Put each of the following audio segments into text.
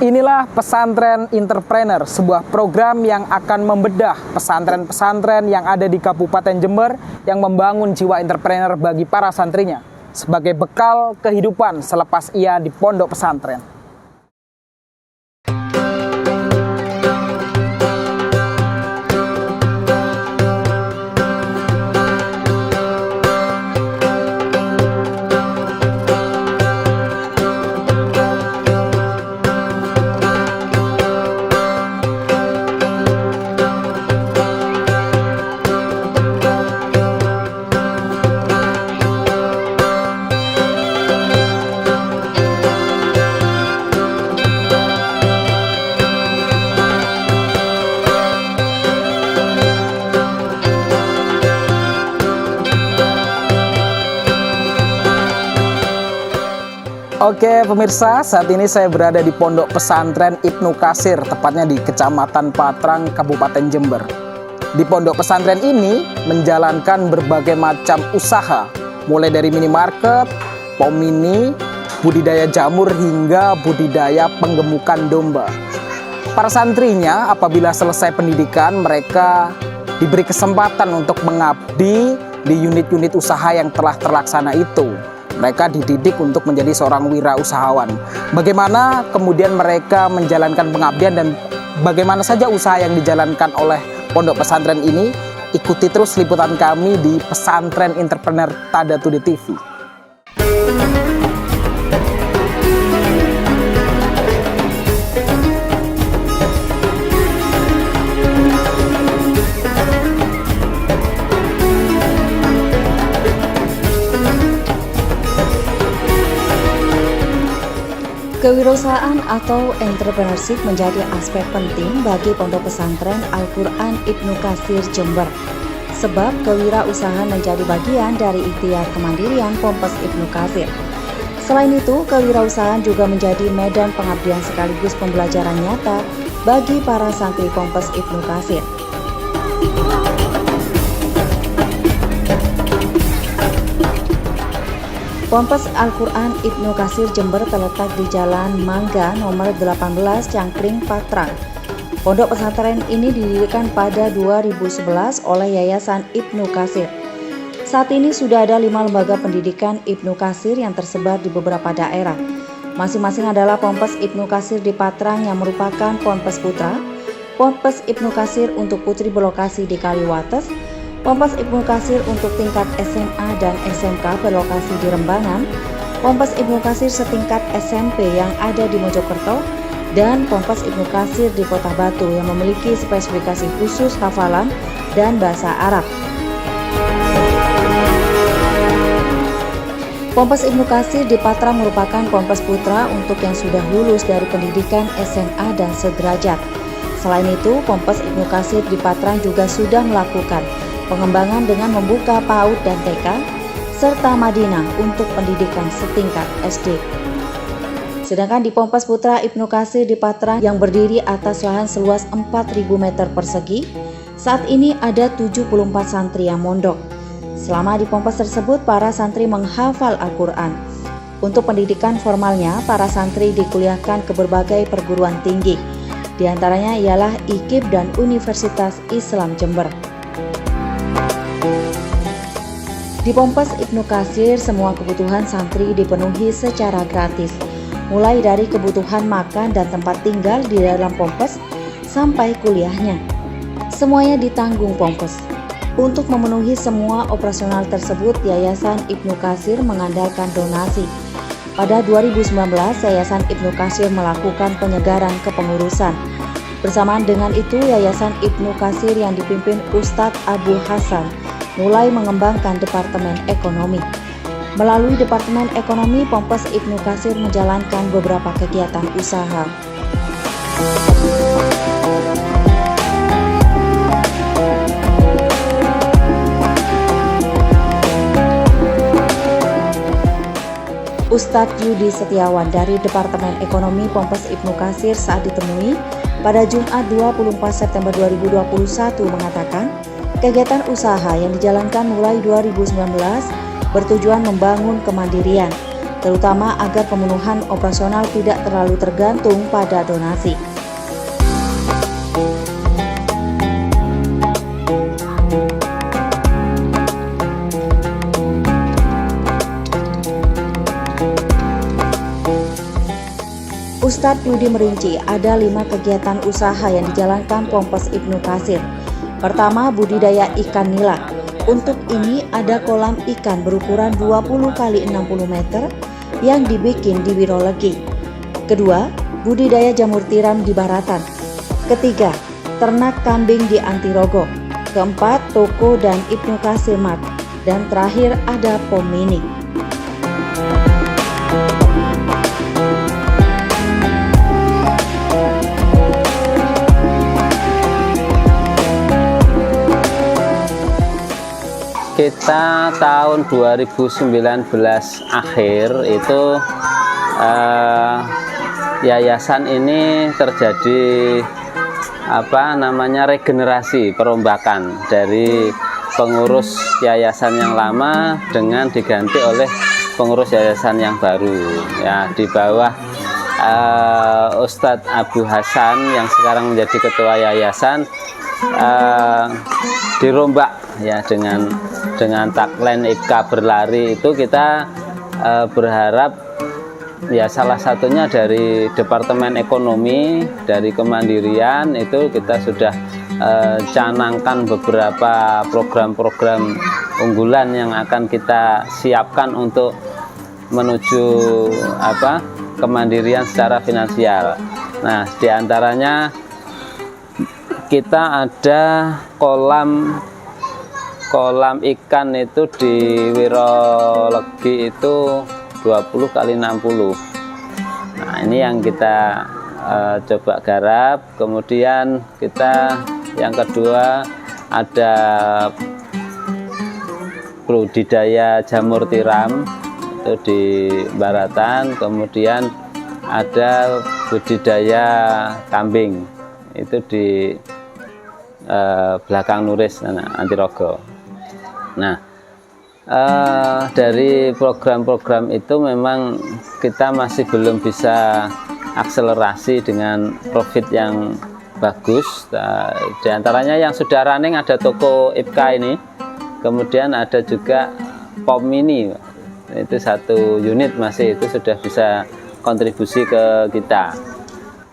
Inilah Pesantren Entrepreneur, sebuah program yang akan membedah pesantren-pesantren yang ada di Kabupaten Jember yang membangun jiwa entrepreneur bagi para santrinya sebagai bekal kehidupan selepas ia di pondok pesantren. Oke pemirsa, saat ini saya berada di Pondok Pesantren Ibnu Katsir, tepatnya di Kecamatan Patrang, Kabupaten Jember. Di pondok pesantren ini menjalankan berbagai macam usaha, mulai dari minimarket, pom mini, budidaya jamur hingga budidaya penggemukan domba. Para santrinya apabila selesai pendidikan, mereka diberi kesempatan untuk mengabdi di unit-unit usaha yang telah terlaksana itu. Mereka dididik untuk menjadi seorang wirausahawan. Bagaimana kemudian mereka menjalankan pengabdian dan bagaimana saja usaha yang dijalankan oleh pondok pesantren ini? Ikuti terus liputan kami di Pesantren Entrepreneur Tadatude TV. Kewirausahaan atau entrepreneurship menjadi aspek penting bagi Pondok Pesantren Al-Quran Ibnu Katsir Jember. Sebab kewirausahaan menjadi bagian dari ikhtiar kemandirian Ponpes Ibnu Katsir. Selain itu, kewirausahaan juga menjadi medan pengabdian sekaligus pembelajaran nyata bagi para santri Ponpes Ibnu Katsir. Ponpes Al-Quran Ibnu Katsir Jember terletak di Jalan Mangga nomor 18 Cangkring Patrang. Pondok pesantren ini didirikan pada 2011 oleh Yayasan Ibnu Katsir. Saat ini sudah ada 5 lembaga pendidikan Ibnu Katsir yang tersebar di beberapa daerah. Masing-masing adalah Ponpes Ibnu Katsir di Patrang yang merupakan Ponpes Putra, Ponpes Ibnu Katsir untuk putri berlokasi di Kaliwates, Ponpes Ibnu Katsir untuk tingkat SMA dan SMK berlokasi di Rembangan, Ponpes Ibnu Katsir setingkat SMP yang ada di Mojokerto, dan Ponpes Ibnu Katsir di Kota Batu yang memiliki spesifikasi khusus hafalan dan bahasa Arab. Ponpes Ibnu Katsir di Patrang merupakan Ponpes Putra untuk yang sudah lulus dari pendidikan SMA dan sederajat. Selain itu, Ponpes Ibnu Katsir di Patrang juga sudah melakukan pengembangan dengan membuka PAUD dan TK, serta Madinah untuk pendidikan setingkat SD. Sedangkan di Ponpes Putra Ibnu Katsir di Patrang yang berdiri atas lahan seluas 4.000 meter persegi, saat ini ada 74 santri yang mondok. Selama di Ponpes tersebut, para santri menghafal Al-Quran. Untuk pendidikan formalnya, para santri dikuliahkan ke berbagai perguruan tinggi. Di antaranya ialah IKIP dan Universitas Islam Jember. Di Ponpes Ibnu Katsir, semua kebutuhan santri dipenuhi secara gratis, mulai dari kebutuhan makan dan tempat tinggal di dalam Ponpes sampai kuliahnya. Semuanya ditanggung Ponpes. Untuk memenuhi semua operasional tersebut, Yayasan Ibnu Katsir mengandalkan donasi. Pada 2019, Yayasan Ibnu Katsir melakukan penyegaran kepengurusan. Bersamaan dengan itu, Yayasan Ibnu Katsir yang dipimpin Ustadz Abu Hasan mulai mengembangkan Departemen Ekonomi. Melalui Departemen Ekonomi, Ponpes Ibnu Katsir menjalankan beberapa kegiatan usaha. Ustadz Yudi Setiawan dari Departemen Ekonomi Ponpes Ibnu Katsir saat ditemui pada Jumat 24 September 2021 mengatakan, kegiatan usaha yang dijalankan mulai 2019 bertujuan membangun kemandirian, terutama agar pemenuhan operasional tidak terlalu tergantung pada donasi. Ustadz Yudi merinci ada 5 kegiatan usaha yang dijalankan Ponpes Ibnu Katsir. Pertama, budidaya ikan nila. Untuk ini ada kolam ikan berukuran 20 x 60 meter yang dibikin di Wirolegi. Kedua, budidaya jamur tiram di Baratan. Ketiga, ternak kambing di Antirogo. Keempat, toko dan Ibnu Katsir Mart. Dan terakhir ada pom mini. Kita tahun 2019 akhir itu yayasan ini terjadi regenerasi, perombakan dari pengurus yayasan yang lama dengan diganti oleh pengurus yayasan yang baru, ya, di bawah Ustadz Abu Hasan yang sekarang menjadi ketua yayasan. Dirombak ya dengan tagline IPKA berlari itu kita berharap ya salah satunya dari Departemen Ekonomi, dari Kemandirian itu kita sudah canangkan beberapa program-program unggulan yang akan kita siapkan untuk menuju kemandirian secara finansial. Nah, diantaranya kita ada kolam ikan itu di Wirolegi itu 20 x 60. Nah, ini yang kita coba garap. Kemudian kita yang kedua ada budidaya jamur tiram itu di Baratan. Kemudian ada budidaya kambing itu di belakang Nuris, Antirogo. Nah, dari program-program itu memang kita masih belum bisa akselerasi dengan profit yang bagus. Di antaranya yang sudah running ada toko IPKA ini, kemudian ada juga pom mini, itu 1 unit masih, itu sudah bisa kontribusi ke kita.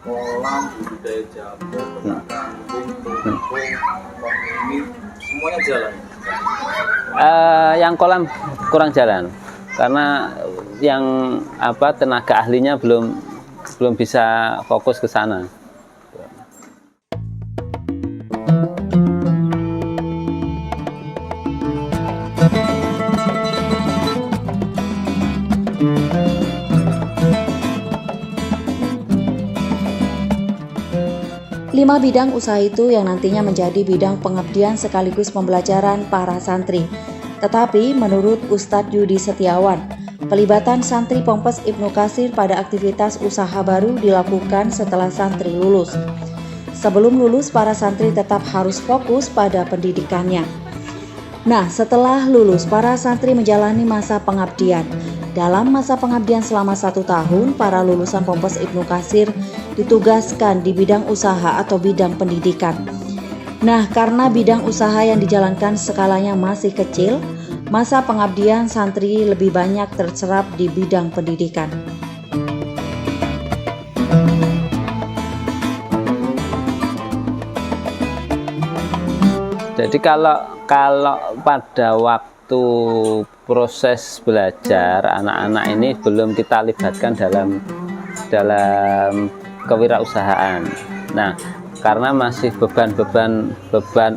Kolam, budidaya jamur, ini semuanya jalan. Yang kolam kurang jalan karena yang tenaga ahlinya belum bisa fokus ke sana. Lima bidang usaha itu yang nantinya menjadi bidang pengabdian sekaligus pembelajaran para santri. Tetapi menurut Ustadz Yudi Setiawan, pelibatan santri Ponpes Ibnu Katsir pada aktivitas usaha baru dilakukan setelah santri lulus. Sebelum lulus, para santri tetap harus fokus pada pendidikannya. Nah, setelah lulus, para santri menjalani masa pengabdian. Dalam masa pengabdian selama 1 tahun, para lulusan Ponpes Ibnu Katsir ditugaskan di bidang usaha atau bidang pendidikan. Nah, karena bidang usaha yang dijalankan skalanya masih kecil, masa pengabdian santri lebih banyak terserap di bidang pendidikan. Jadi kalau pada waktu proses belajar anak-anak ini belum kita libatkan dalam kewirausahaan. Nah, karena masih beban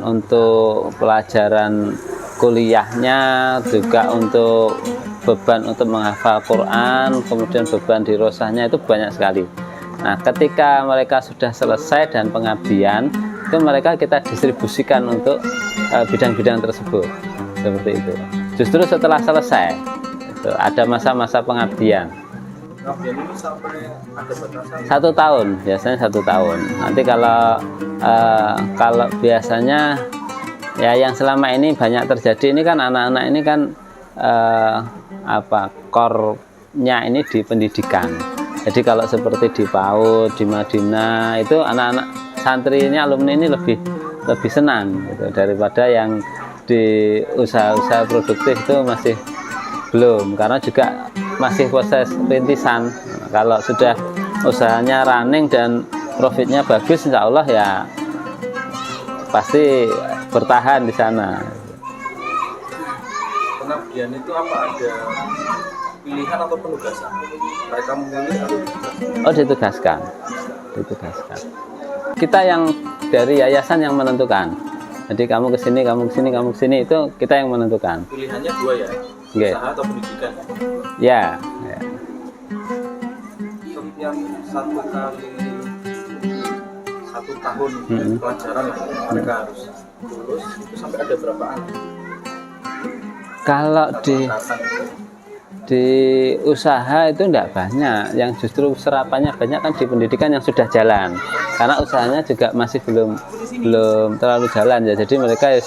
untuk pelajaran kuliahnya, juga untuk beban untuk menghafal Quran, kemudian beban di rosahnya itu banyak sekali. Nah, ketika mereka sudah selesai dan pengabdian, itu mereka kita distribusikan untuk bidang-bidang tersebut, seperti itu. Justru setelah selesai, itu ada masa-masa pengabdian. Pengabdian ini sampai ada batasan? 1 tahun, biasanya 1 tahun. Nanti kalau biasanya ya yang selama ini banyak terjadi ini kan anak-anak ini kan fokusnya ini di pendidikan. Jadi kalau seperti di PAUD, di Madinah itu anak-anak santri ini, alumni ini lebih senang gitu, daripada yang di usaha-usaha produktif itu masih belum, karena juga masih proses rintisan. Kalau sudah usahanya running dan profitnya bagus, insya Allah ya pasti bertahan di sana. Pengabdian itu apa, ada pilihan atau penugasan? Mereka memilih atau ditugaskan? Oh, ditugaskan. Kita yang dari yayasan yang menentukan. Jadi kamu ke sini, kamu ke sini, kamu ke sini, itu kita yang menentukan. Pilihannya dua ya, Oke. usaha atau pendidikan. Ya. Setiap satu tahun pelajaran lah, mereka harus lulus itu sampai ada berapa anak? Kalau di usaha itu enggak banyak, yang justru serapannya banyak kan di pendidikan yang sudah jalan, karena usahanya juga masih belum terlalu jalan ya, jadi mereka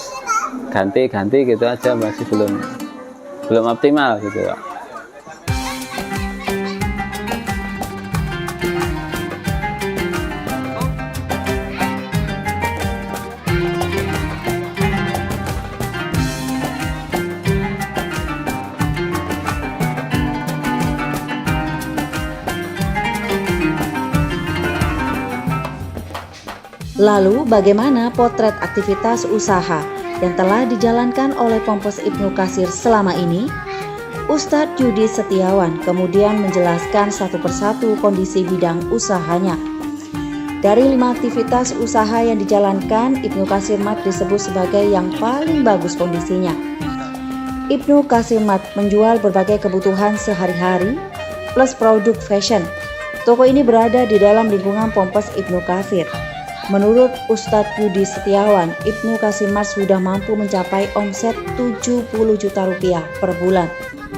ganti gitu aja, masih belum optimal gitu Pak. Lalu bagaimana potret aktivitas usaha yang telah dijalankan oleh Ponpes Ibnu Katsir selama ini? Ustadz Yudi Setiawan kemudian menjelaskan satu persatu kondisi bidang usahanya. Dari 5 aktivitas usaha yang dijalankan, Ibnu Katsir Mart disebut sebagai yang paling bagus kondisinya. Ibnu Katsir Mart menjual berbagai kebutuhan sehari-hari plus produk fashion. Toko ini berada di dalam lingkungan Ponpes Ibnu Katsir. Menurut Ustadz Yudi Setiawan, Ibnu Katsir Mart sudah mampu mencapai omset 70 juta rupiah per bulan.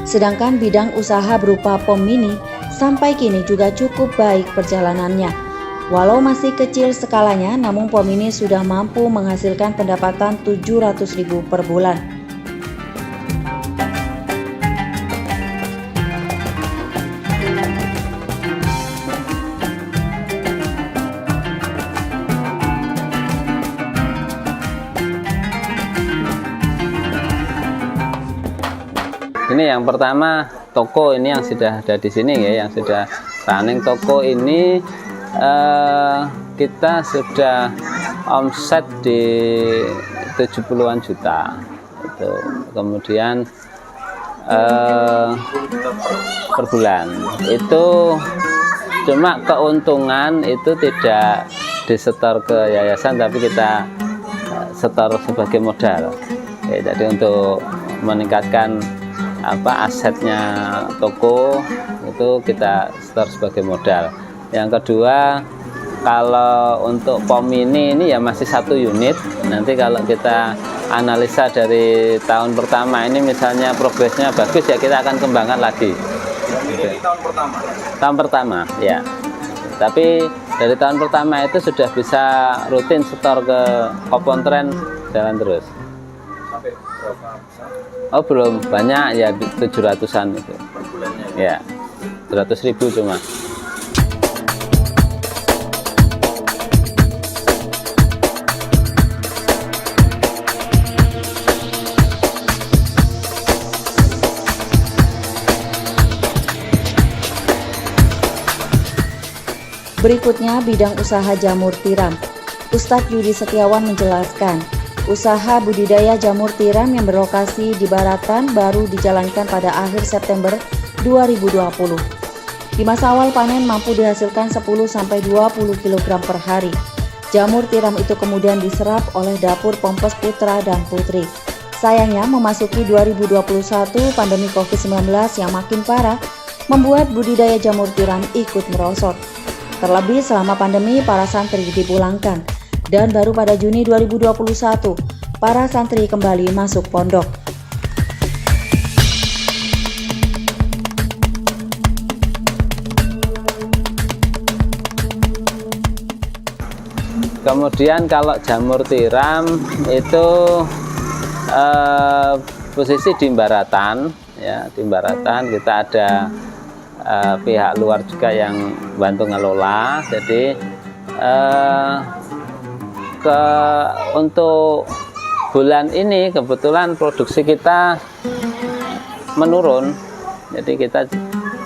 Sedangkan bidang usaha berupa POM mini sampai kini juga cukup baik perjalanannya. Walau masih kecil skalanya, namun POM mini sudah mampu menghasilkan pendapatan 700.000 per bulan. Ini yang pertama, toko ini yang sudah ada di sini ya, yang sudah running. Toko ini kita sudah omset di 70-an juta itu. Kemudian per bulan itu, cuma keuntungan itu tidak disetor ke yayasan, tapi kita setor sebagai modal ya, jadi untuk meningkatkan asetnya toko itu kita setor sebagai modal. Yang kedua, kalau untuk POM ini ya masih 1 unit. Nanti kalau kita analisa dari tahun pertama ini, misalnya progresnya bagus ya, kita akan kembangkan lagi. Ini tahun pertama. Tahun pertama ya. Tapi dari tahun pertama itu sudah bisa rutin setor ke Kopontren, jalan terus. Sampai berapa besar? Oh belum banyak ya, 700-an itu Per bulannya ya? ya, 100.000 cuma. Berikutnya bidang usaha jamur tiram. Ustadz Yudi Setiawan menjelaskan, usaha budidaya jamur tiram yang berlokasi di Baratan baru dijalankan pada akhir September 2020. Di masa awal panen mampu dihasilkan 10-20 kg per hari. Jamur tiram itu kemudian diserap oleh dapur Ponpes Putra dan Putri. Sayangnya memasuki 2021, pandemi COVID-19 yang makin parah membuat budidaya jamur tiram ikut merosot. Terlebih selama pandemi para santri dipulangkan, dan baru pada Juni 2021 para santri kembali masuk pondok. Kemudian kalau jamur tiram itu posisi di Baratan ya, di Baratan kita ada pihak luar juga yang bantu ngelola. Jadi untuk bulan ini kebetulan produksi kita menurun. Jadi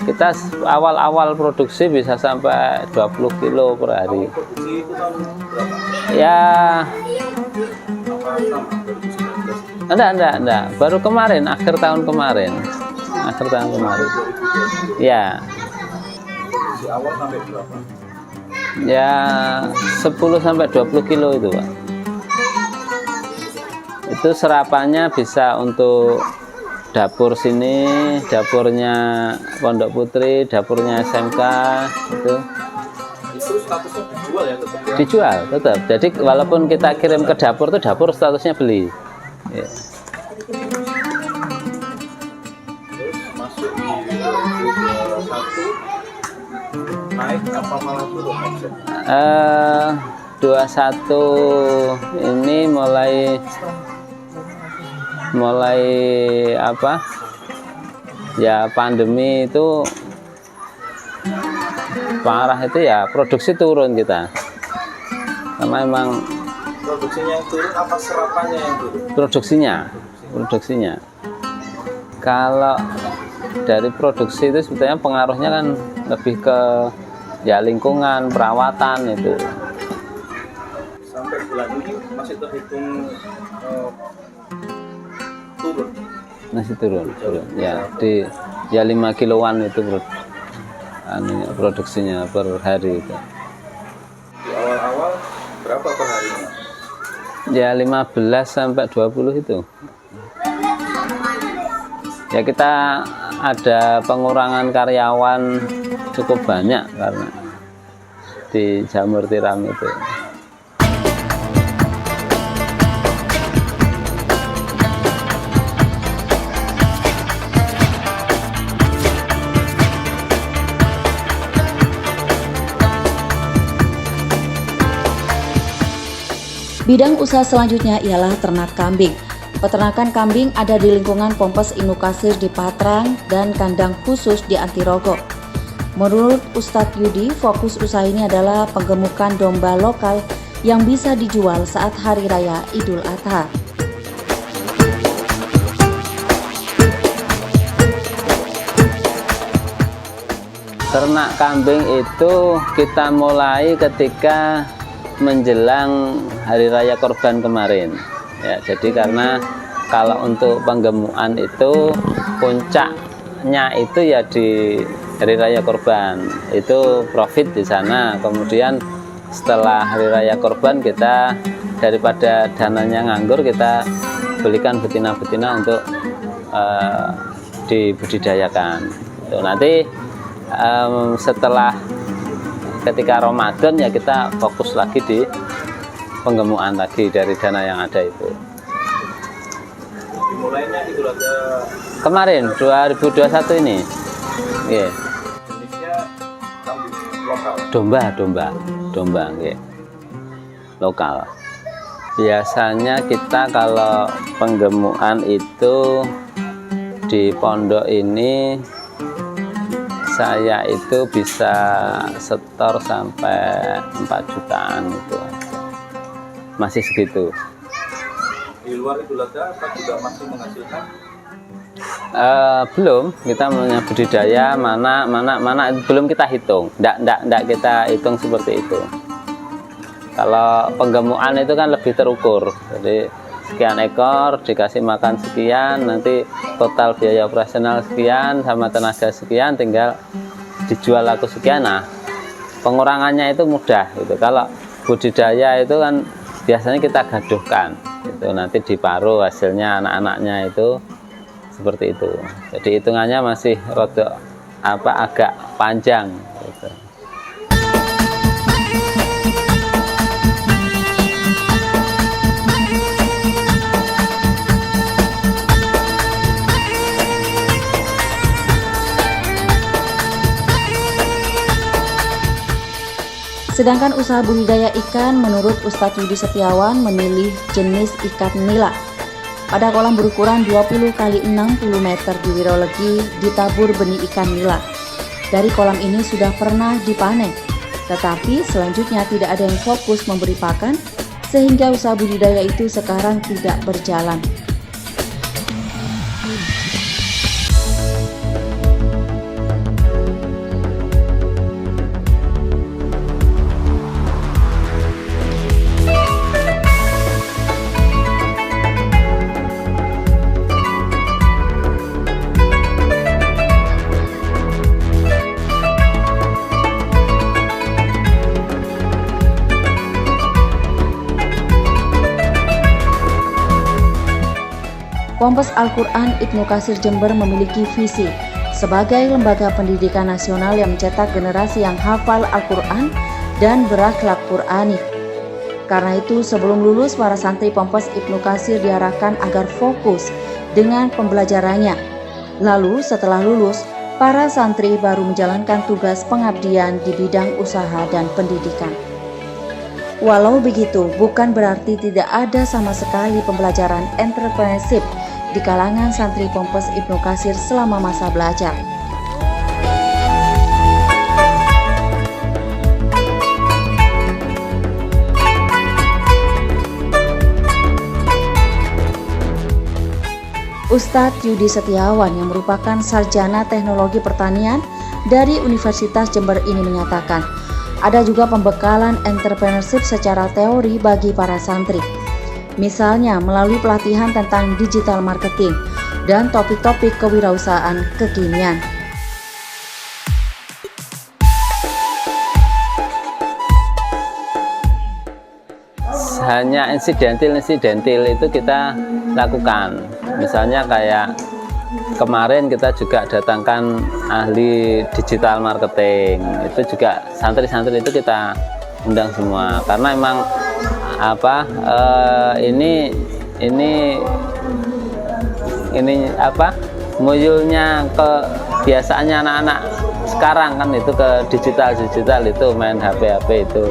kita awal-awal produksi bisa sampai 20 kilo per hari. Produksi itu tahun berapa? Ya, Apa sama 2019? enggak. Baru kemarin, akhir tahun kemarin. Ya, Di awal sampai berapa? ya 10 sampai 20 kilo itu, Pak. Itu serapannya bisa untuk dapur sini, dapurnya Pondok Putri, dapurnya SMK itu. Itu statusnya dijual ya tetap ya? Dijual tetap. Jadi walaupun kita kirim ke dapur tuh dapur statusnya beli. Ya. Terus masuk di 2021 naik apa malah turun omsetnya? 21 ini mulai apa? Ya pandemi itu parah itu ya, produksi turun kita. Karena emang Produksinya yang turun apa serapannya yang turun? produksinya. Kalau dari produksi itu sebetulnya pengaruhnya kan lebih ke ya lingkungan, perawatan itu. Sampai bulan ini masih terhitung turun. Masih turun. Ya di ya 5 kiloan itu produksinya per hari itu. Di awal-awal berapa per harinya? Ya 15 sampai 20 itu. Ya kita ada pengurangan karyawan cukup banyak karena di jamur tiram itu. Bidang usaha selanjutnya ialah ternak kambing. Peternakan kambing ada di lingkungan Ponpes Ibnu Katsir di Patrang dan kandang khusus di Antirogo. Menurut Ustadz Yudi, fokus usaha ini adalah penggemukan domba lokal yang bisa dijual saat Hari Raya Idul Adha. Ternak kambing itu kita mulai ketika menjelang Hari Raya Kurban kemarin. Ya, jadi karena kalau untuk penggemukan itu puncaknya itu ya di Hari Raya Kurban. Itu profit di sana. Kemudian setelah Hari Raya Kurban kita daripada dananya nganggur, kita belikan betina-betina untuk dibudidayakan. Itu nanti setelah ketika Ramadan ya kita fokus lagi di penggemukan lagi dari dana yang ada itu. Dimulainya Idul Adha Kemarin 2021 ini. Yeah. jenisnya kambing lokal. Domba yeah. Lokal. Biasanya kita kalau penggemukan itu di pondok ini saya itu bisa setor sampai 4 jutaan itu. Masih segitu. Di luar Idul Adha apa juga masih menghasilkan? Belum, kita punya budidaya mana belum kita hitung. Ndak kita hitung seperti itu. Kalau penggemukan itu kan lebih terukur. Jadi sekian ekor dikasih makan sekian, nanti total biaya operasional sekian sama tenaga sekian, tinggal dijual laku sekian. Nah, pengurangannya itu mudah gitu. Kalau budidaya itu kan biasanya kita gaduhkan itu, nanti diparuh hasilnya anak-anaknya itu seperti itu. Jadi hitungannya masih rada agak panjang gitu. Sedangkan usaha budidaya ikan menurut Ustadz Yudi Setiawan memilih jenis ikan nila. Pada kolam berukuran 20 x 60 meter di Wirolegi ditabur benih ikan nila. dari kolam ini sudah pernah dipanen, tetapi selanjutnya tidak ada yang fokus memberi pakan sehingga usaha budidaya itu sekarang tidak berjalan. Ponpes Al-Quran Ibnu Katsir Jember memiliki visi sebagai lembaga pendidikan nasional yang mencetak generasi yang hafal Al-Quran dan berakhlak Qurani. Karena itu, sebelum lulus, para santri Ponpes Ibnu Katsir diarahkan agar fokus dengan pembelajarannya. Lalu setelah lulus, para santri baru menjalankan tugas pengabdian di bidang usaha dan pendidikan. Walau begitu, bukan berarti tidak ada sama sekali pembelajaran entrepreneurship di kalangan santri Ponpes Ibnu Katsir selama masa belajar. Ustadz Yudi Setiawan yang merupakan sarjana teknologi pertanian dari Universitas Jember ini menyatakan, ada juga pembekalan entrepreneurship secara teori bagi para santri. Misalnya melalui pelatihan tentang digital marketing dan topik-topik kewirausahaan kekinian. Hanya insidentil itu kita lakukan. Misalnya kayak kemarin kita juga datangkan ahli digital marketing, itu juga santri-santri itu kita undang semua karena emang ini muyulnya kebiasaannya anak-anak sekarang kan itu ke digital itu main HP itu.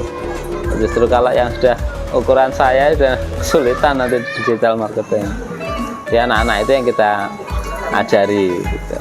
Justru kalau yang sudah ukuran saya sudah kesulitan nanti digital marketing. Ya anak-anak itu yang kita ajari gitu.